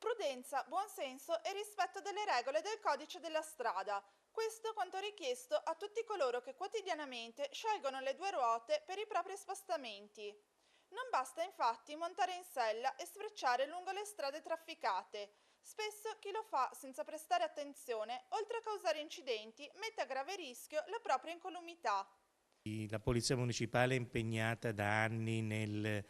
Prudenza, buonsenso e rispetto delle regole del codice della strada. Questo quanto richiesto a tutti coloro che quotidianamente scelgono le due ruote per i propri spostamenti. Non basta infatti montare in sella e sfrecciare lungo le strade trafficate. Spesso chi lo fa senza prestare attenzione, oltre a causare incidenti, mette a grave rischio la propria incolumità. La Polizia Municipale è impegnata da anni nel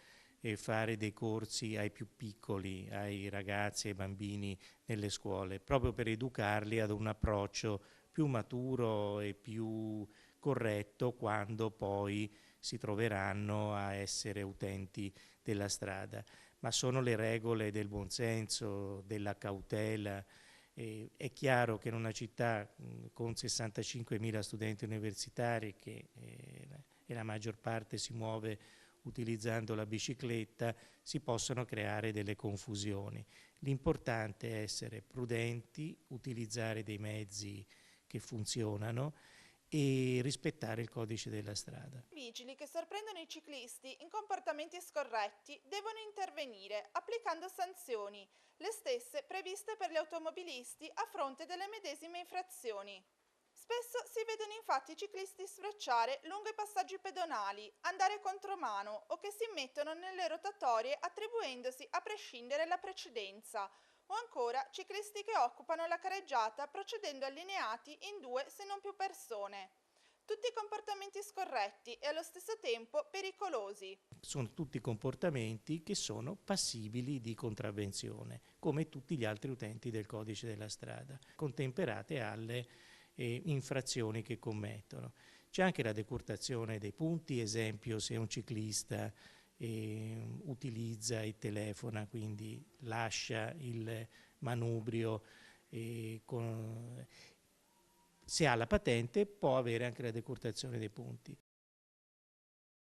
fare dei corsi ai più piccoli, ai ragazzi e ai bambini nelle scuole, proprio per educarli ad un approccio più maturo e più corretto quando poi si troveranno a essere utenti della strada. Ma sono le regole del buonsenso, della cautela. È chiaro che in una città con 65.000 studenti universitari e la maggior parte si muove utilizzando la bicicletta, si possono creare delle confusioni. L'importante è essere prudenti, utilizzare dei mezzi che funzionano e rispettare il codice della strada. I vigili che sorprendono i ciclisti in comportamenti scorretti devono intervenire applicando sanzioni, le stesse previste per gli automobilisti a fronte delle medesime infrazioni. Spesso si vedono infatti i ciclisti sfrecciare lungo i passaggi pedonali, andare contromano o che si mettono nelle rotatorie attribuendosi a prescindere la precedenza, o ancora ciclisti che occupano la careggiata procedendo allineati in due se non più persone. Tutti comportamenti scorretti e allo stesso tempo pericolosi. Sono tutti comportamenti che sono passibili di contravvenzione, come tutti gli altri utenti del codice della strada, contemperate alle infrazioni che commettono. C'è anche la decurtazione dei punti, esempio se un ciclista utilizza e telefona, quindi lascia il manubrio se ha la patente può avere anche la decurtazione dei punti.